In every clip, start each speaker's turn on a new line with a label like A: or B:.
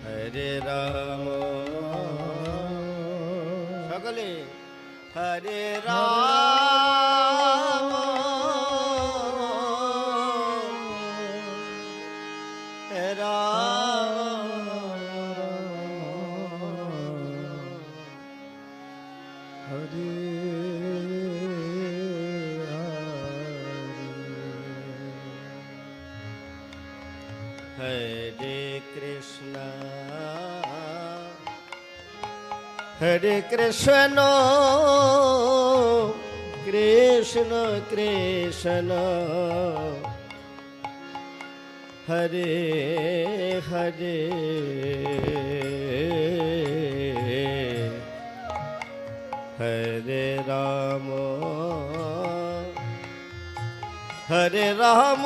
A: হরে রাম সকলে হরে রাম রাম
B: হরে
A: হরে কৃষ্ণ হরে কৃষ্ণ কৃষ্ণ কৃষ্ণ হরে হরে হরে রাম হরে রাম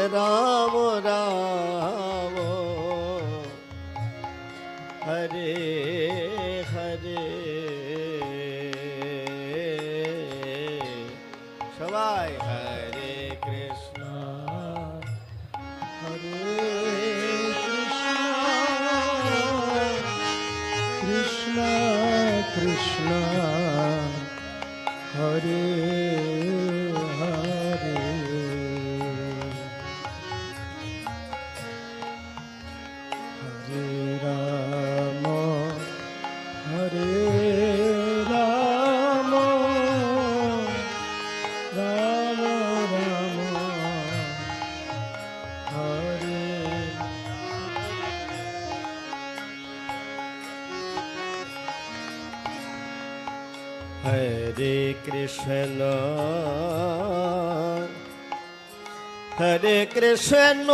A: রাম রাম হরে হরে সবাই হরে কৃষ্ণ
B: হরে কৃষ্ণ কৃষ্ণ হরে হরে হরে রাম হরে রাম রাম রাম হরে
A: হরে কৃষ্ণ হরে কৃষ্ণ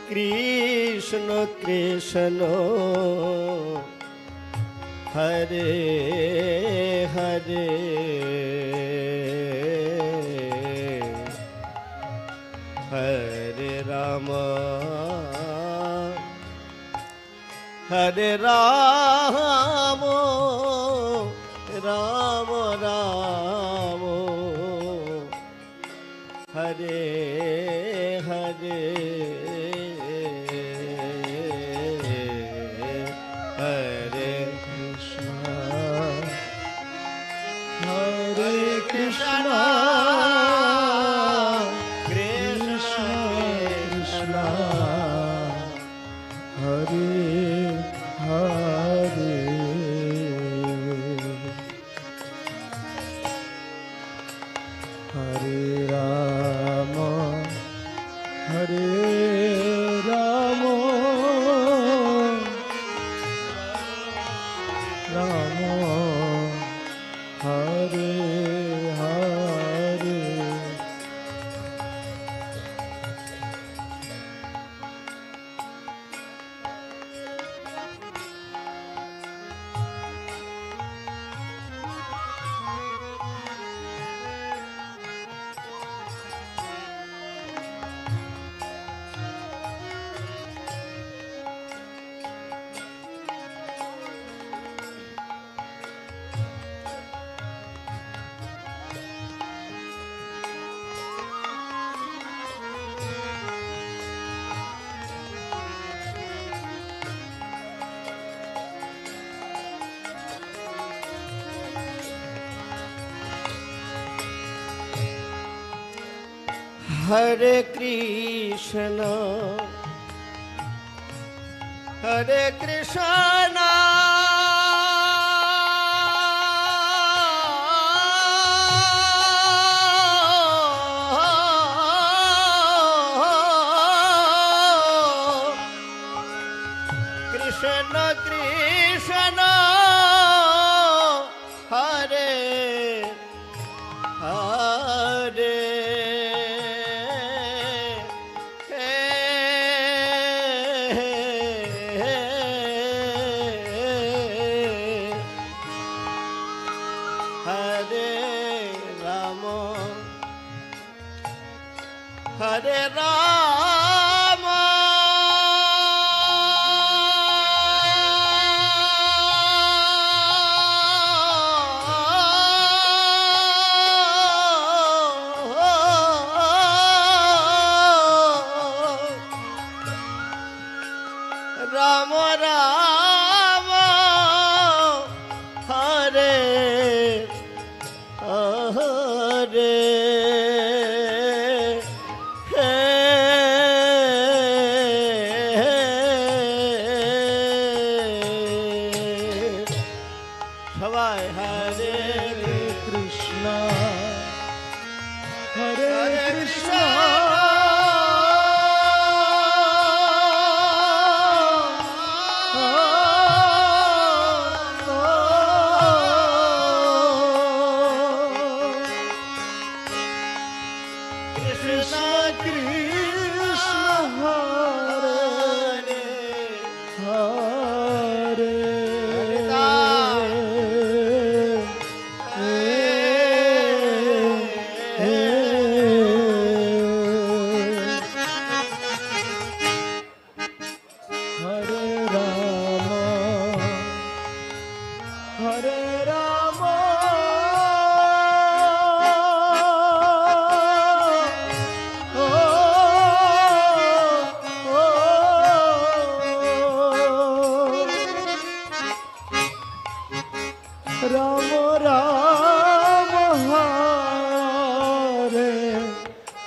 A: কৃষ্ণ কৃষ্ণ হরে হরে হরে রাম হরে রাম রাম রাম হরে হরে হরে
B: কৃষ্ণ হরে কৃষ্ণ
A: কৃষ্ণ
B: কৃষ্ণ হরে হরে হরে রাম হরে রাম রাম হরে হরে
A: হরে কৃষ্ণ হরে কৃষ্ণ কৃষ্ণ কৃষ্ণ হরে হরে হরে রাম হরে রাম রাম রাম হরে হরে হে সবাই হরে
B: কৃষ্ণ হরে
A: হরে
B: কৃষ্ণ
A: কৃষ্ণ
B: কৃষ্ণ হরে হরে হরে রাম হরে রাম রাম রাম হরে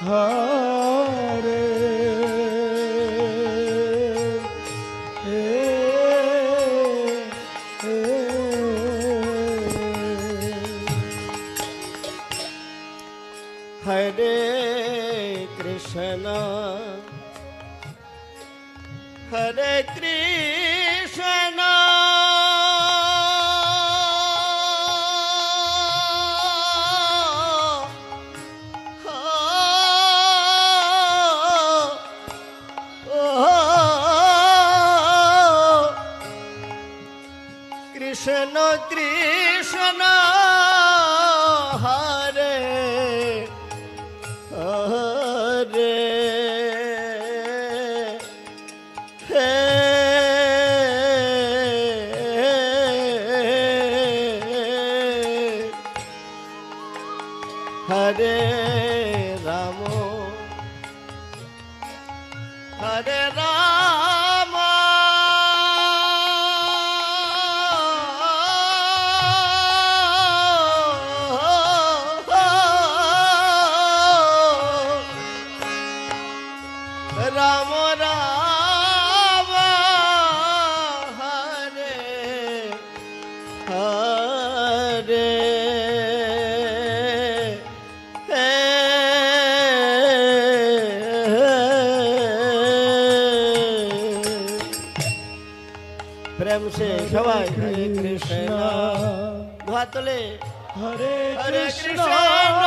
B: হরে
A: হরে কৃষ্ণ হরে কৃষ্ণ কৃষ্ণ কৃষ্ণ হরে হরে হে হরে রাম হরে রাম রাম রাম হরে হরে হে প্রেম সে সবাই হরে কৃষ্ণ দুহাত তোলে
B: হরে
A: হরে
B: কৃষ্ণ
A: কৃষ্ণ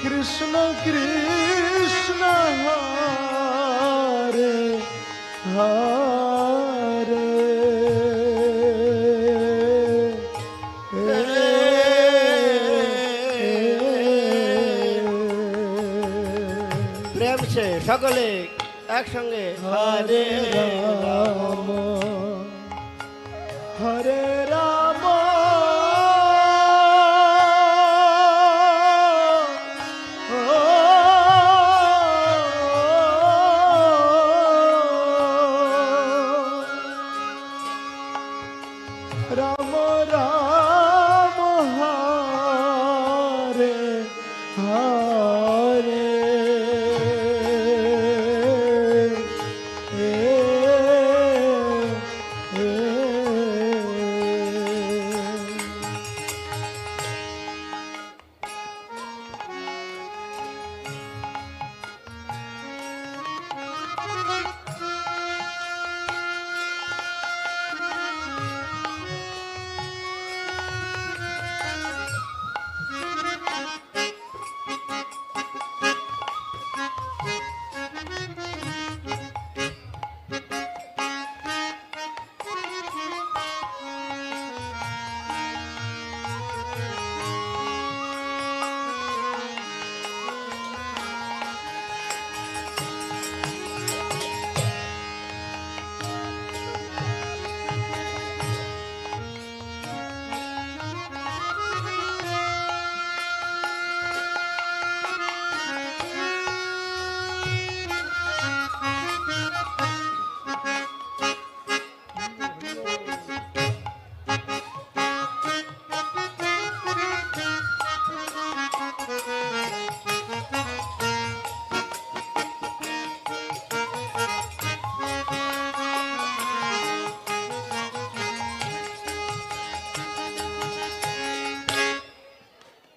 B: কৃষ্ণ কৃষ্ণ হরে হরে
A: প্রেম সে সকলে একসঙ্গে
B: হরে
A: হরে
B: রাম হরে রাম রাম রাম হরে হরে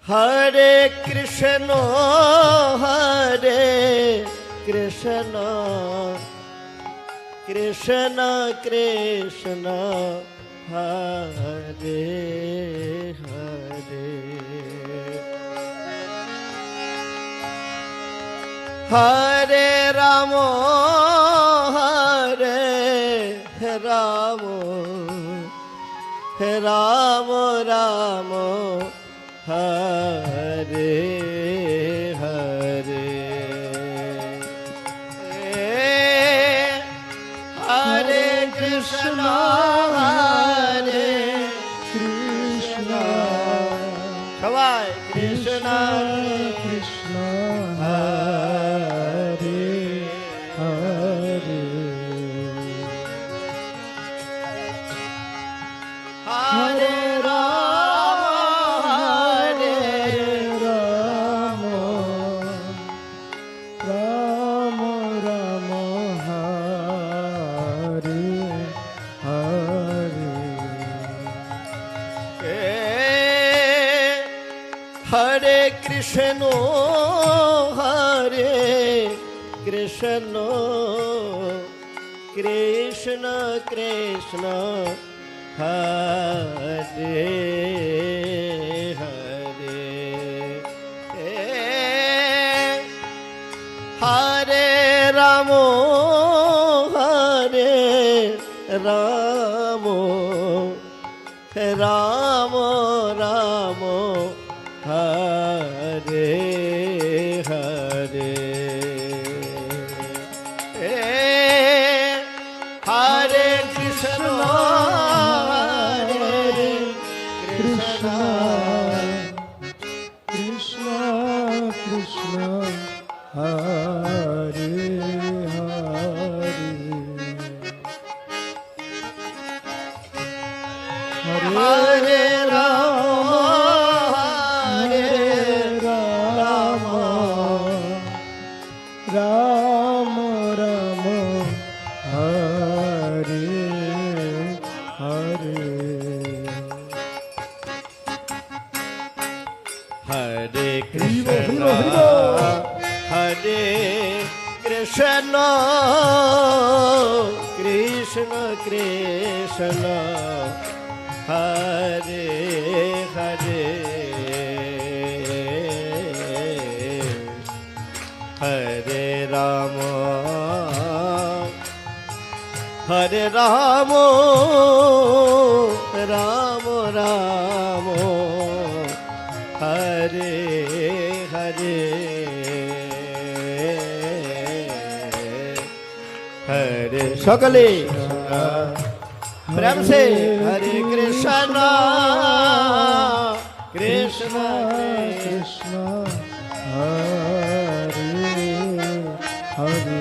A: হরে কৃষ্ণ হরে কৃষ্ণ কৃষ্ণ কৃষ্ণ হরে হরে হরে রাম হরে রাম রাম রাম হরে হরে হরে কৃষ্ণ হরে
B: কৃষ্ণ
A: সবাই কৃষ্ণ
B: কৃষ্ণ হরে হরে
A: হরে রাম হরে
B: রাম রাম রাম হরে হরে
A: হরে কৃষ্ণ হরে কৃষ্ণ কৃষ্ণ কৃষ্ণ হরে হরে হরে রাম হরে রাম রাম রাম হরে হরে হরে কৃষ্ণ হরে কৃষ্ণ
B: কৃষ্ণ কৃষ্ণ হরে হরে
A: হরে রাম হরে
B: রাম রাম রাম হরে হরে
A: হরে কৃষ্ণ হরে কৃষ্ণ কৃষ্ণ কৃষ্ণ হরে হরে হরে রাম হরে রাম রাম রাম হরে হরে হরে সকলে प्रेम से हरे कृष्ण कृष्ण
B: কৃষ্ণ হরে হরে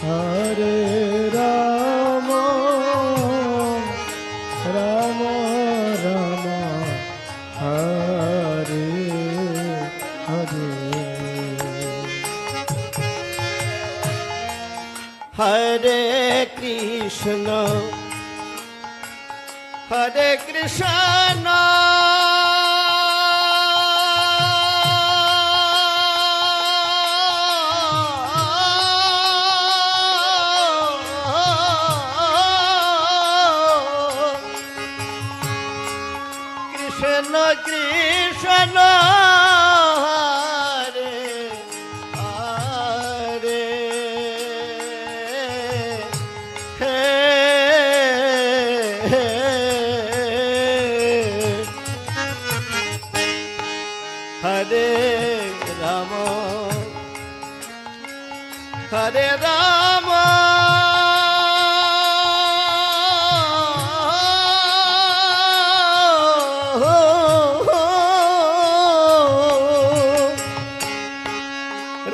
B: হরে রাম রাম রাম হরে হরে
A: हरे कृष्ण कृष्ण कृष्ण हरे हरे हरे राम हरे राम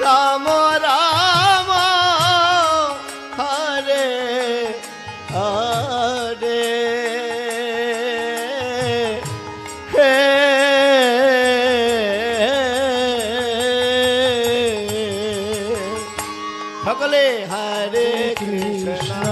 A: राम राम हरे हरे সকলে হরে Krishna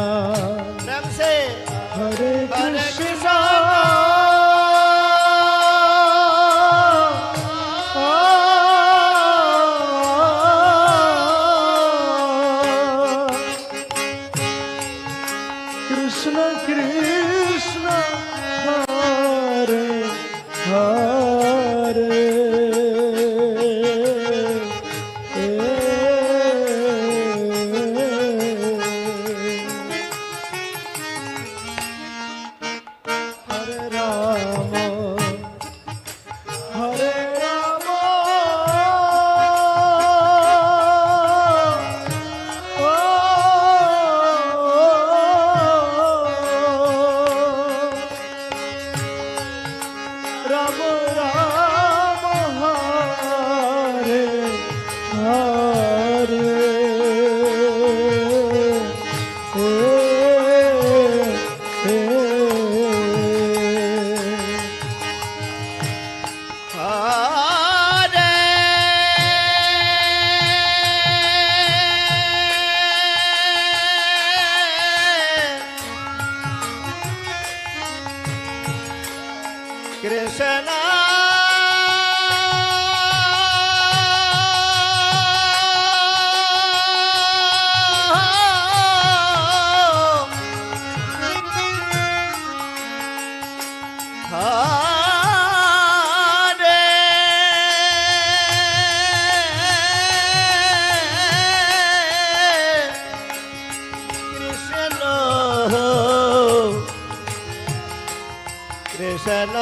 A: Krishna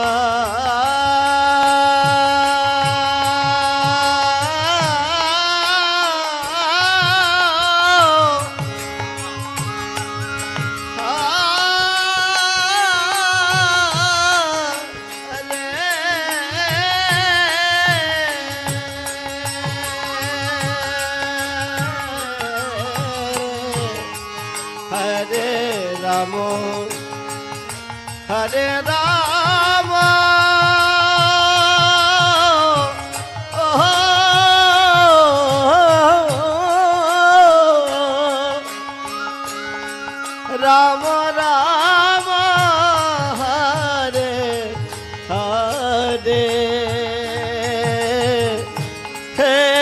A: Hare Rama, Rama Rama, Hare Hare, Hare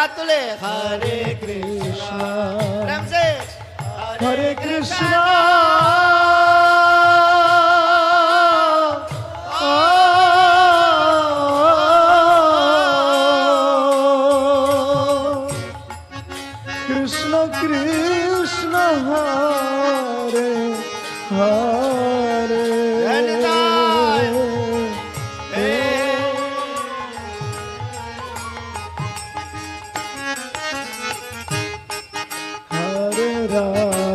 A: हाथ तुले हरे
B: कृष्णा
A: प्रेम से
B: हरे Krishna Krishna Krishna Hare Hare Hare Rama,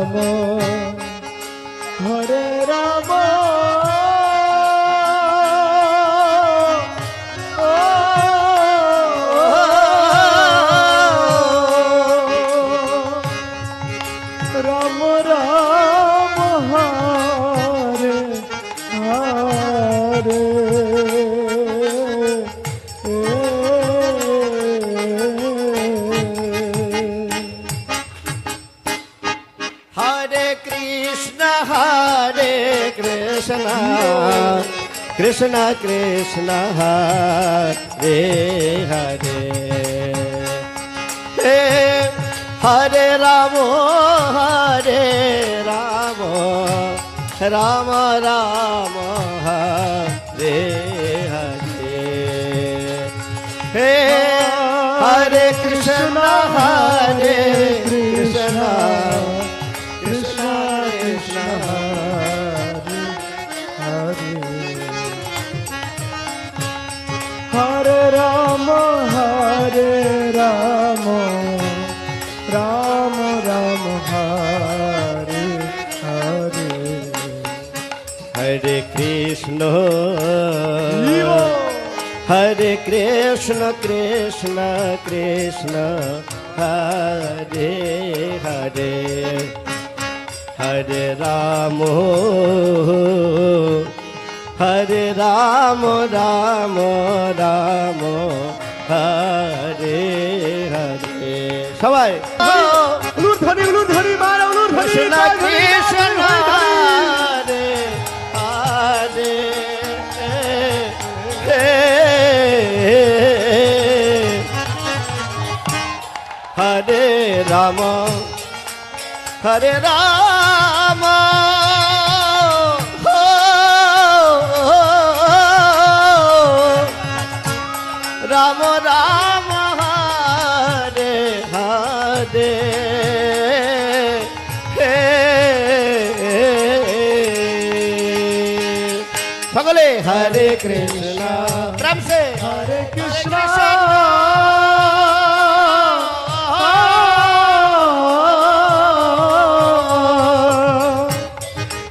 B: Rama Rama, Hare Hare.
A: Hare Krishna, Krishna Krishna, Hare Hare, Hare Rama, Hare Rama, Rama Rama, Hare Hare, Hare Krishna, Krishna Krishna Krishna,
B: Hare Rama, Hare Rama, Rama Rama, Hare Hare.
A: Hare Krishna, Hare Krishna, Krishna Krishna, Hare Hare, Hare Rama, Hare Rama, Rama Rama, Hare Hare. সবাই
B: উলুর ধ্বনি মারা উলুর ধ্বনি
A: Krishna Krishna, Hare Hare, Hare Rama, Hare Rama, Rama Rama, Hare Hare, সকলে হরে কৃষ্ণ প্রেম সে
B: হরে Krishna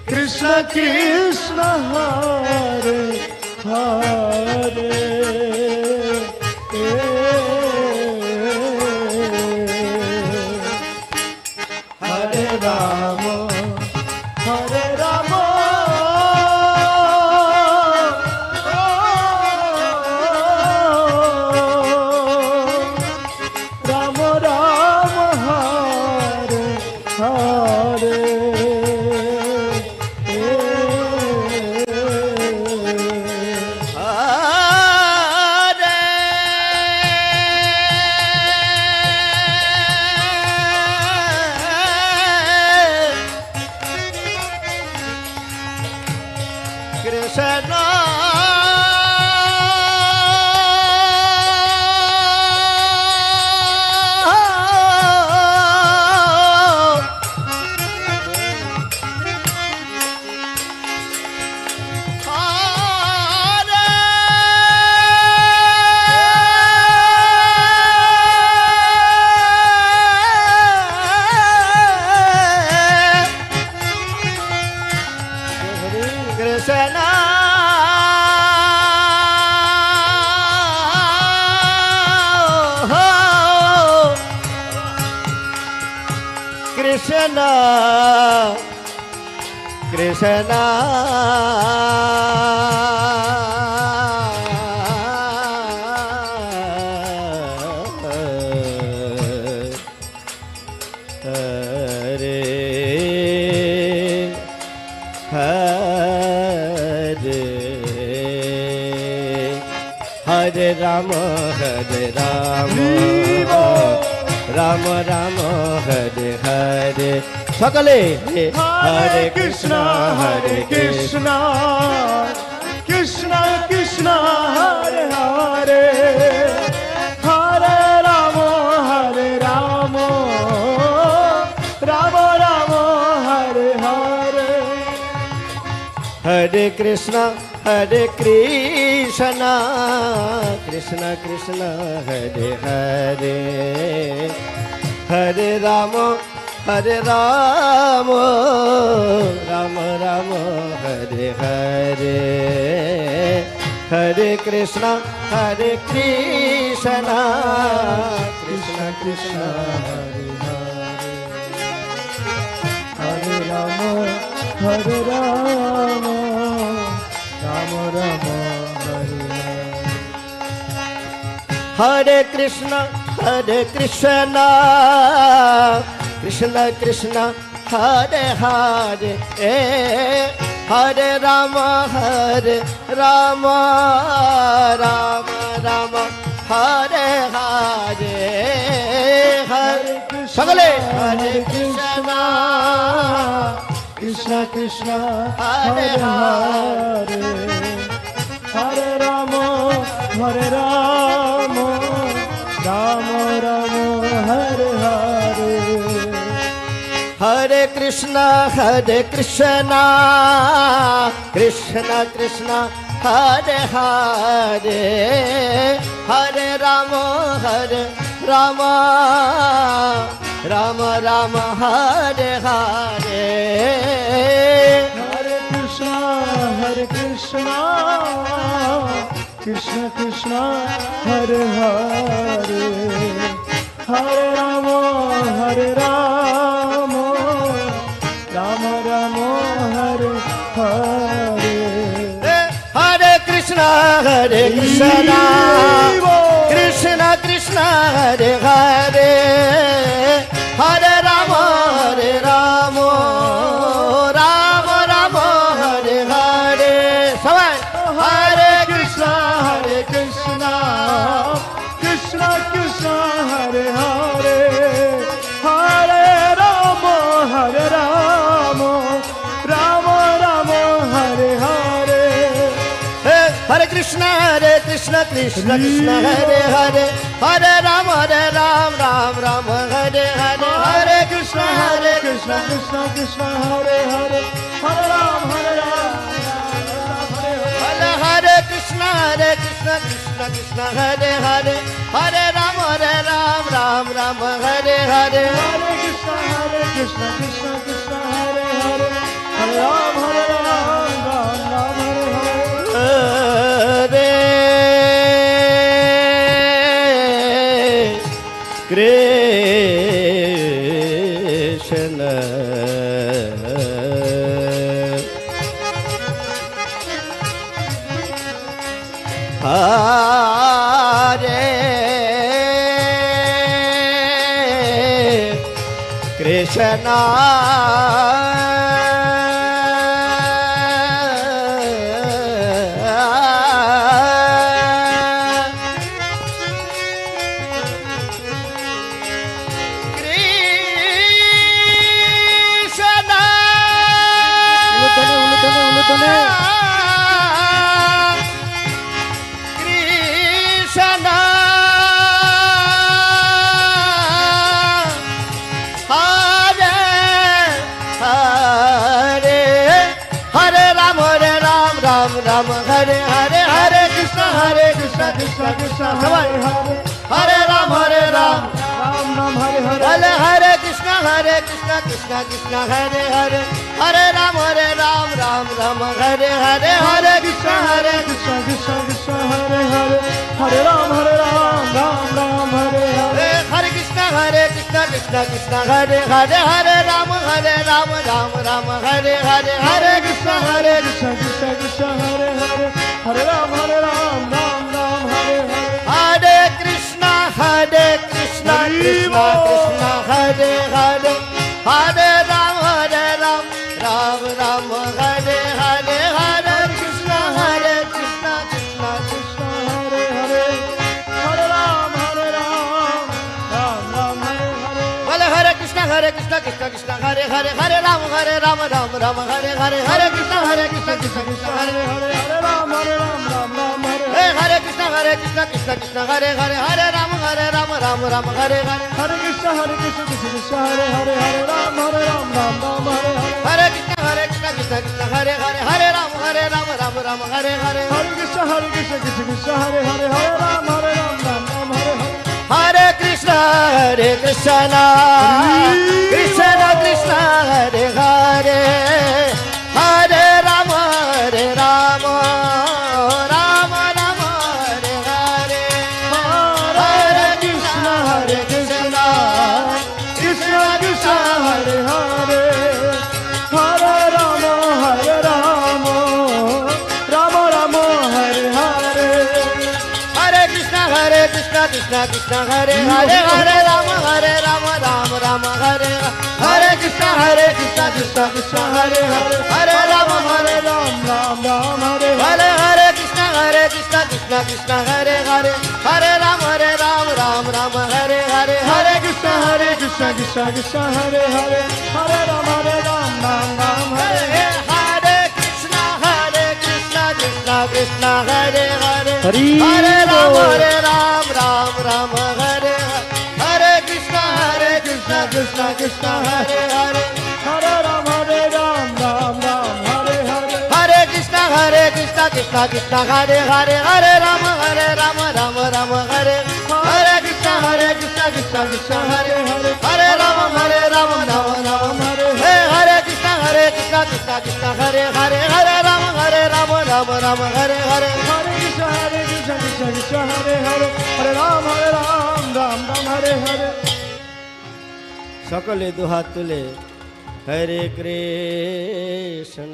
B: Krishna Krishna Hare Hare
A: Krishna Krishna Hare Hare Hare Rama Hare Rama Rama Rama Hare Hare সকলে
B: Hare Krishna, Hare Krishna, Krishna Krishna, Hare Hare, Hare Rama, Hare Rama, Rama Rama, Hare Hare.
A: Hare Krishna Hare Krishna Krishna Krishna Hare Hare Hare Rama Hare Rama Rama Rama Hare Hare Hare Krishna Hare Krishna Krishna Krishna Hare
B: Hare Rama, Hare Rama, Rama Rama, Hare Hare.
A: Hare Krishna Hare Krishna Krishna Krishna Hare Hare Hare Rama Hare Rama Rama Rama Hare Hare Hare সকলে Hare Krishna
B: Krishna Krishna, Hare Hare, Hare Rama, Hare Rama, Rama Rama, Hare Hare.
A: Hare Krishna Krishna Krishna Hare Hare Hare Rama Hare Rama Rama Rama Hare Hare
B: Hare Krishna, Krishna Krishna, Hare Hare, Hare Rama, Hare Rama, Rama Rama, Hare Hare.
A: Hare Krishna Krishna Krishna Hare Hare Hare Rama Hare Rama Rama Rama Hare Hare সবাই
B: Hare Krishna, Krishna Krishna, Hare Hare, Hare Rama, Hare Rama, Rama Rama, Hare Hare.
A: Hare Krishna Krishna Krishna Hare Hare Hare Rama Ram Rama Hare Hare Hare Krishna
B: Krishna Krishna, Hare Hare, Hare Rama, Hare Rama,
A: Hare Krishna Krishna Hare Hare Hare Rama Ram Rama Hare Hare
B: Hare Krishna Krishna, Hare Hare, Hare Rama, Hare Rama, Ram Ram, Hare Hare.
A: Hare Krishna Hare Krishna Krishna Ram Hare Hare Hare Krishna
B: Krishna Krishna,
A: Hare
B: Hare
A: Hare Ram
B: Ram Ram, Hare Hare.
A: Hare Hare Krishna Krishna Hare Hare Hare Ram Ram Hare Hare Hare Krishna
B: Krishna Krishna, Hare Hare, Hare Ram Ram Ram, Hare Hare.
A: Hare Krishna Krishna Krishna Krishna Hare Hare Hare Rama Rama Rama Hare Hare Hare Krishna
B: Krishna Krishna Krishna Hare Hare Hare Ram Ram Ram Ram Hare Hare
A: Hare Krishna Krishna Krishna Hare Hare Hare Ram Ram Ram Hare Hare Hare Krishna Krishna Krishna
B: Krishna Hare Hare Hare Ram Ram Ram Hare Hare
A: Bale Hare Krishna Krishna Krishna Hare Hare Hare Ram Ram Ram Hare Hare Hare Krishna Krishna Krishna Hare
B: Hare Hare Ram Ram Hare
A: Hey Hare Krishna Krishna Krishna Hare Hare Hare Ram Ram Hare Hare
B: Hare Krishna Krishna Hare Hare Hare Ram Ram Hare Hare
A: Hare Krishna Krishna Krishna Hare Hare Hare Ram Ram Hare Hare
B: Hare Krishna Krishna Hare Hare Hare Ram Ram Hare Hare
A: Hare Krishna Krishna Krishna Hare Hare Hare Ram Ram Hare Hare Hare Krishna
B: Krishna Krishna Hare Hare Hare Rama Rama Rama Hare Hare
A: Hare Krishna Krishna Krishna Hare Hare Hare Rama Rama Hare Hare Krishna Krishna Krishna Hare Hare Hare Rama
B: Ram Hare
A: Hare Krishna Krishna Krishna Hare Hare Hare Rama Ram Hare Hare Hare
B: Krishna Krishna Hare Hare Hare Ram Ram Hare
A: Hare Krishna Krishna Krishna Hare Hare
B: Hari
A: Hare
B: Bol.
A: Ram Ram Hare Hare Krishna Krishna Krishna Hare Hare
B: Hare Ram Hare Hare
A: Hare Krishna Krishna Krishna Hare Hare Hare Ram Ram Hare Hare Krishna Krishna Krishna Hare Hare Ram Ram Hare Hare Krishna Krishna Hare Hare Hare Ram Ram Hare Hare
B: Hare Krishna Krishna Hare Hare Hare Ram Ram Hare Hare
A: সকলে দুহাত তুলে হরে কৃষ্ণ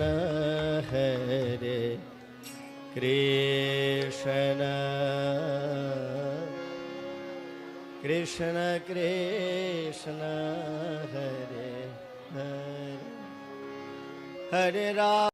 A: হরে কৃষ্ণ কৃষ্ণ কৃষ্ণ হরে হরে হরে রাম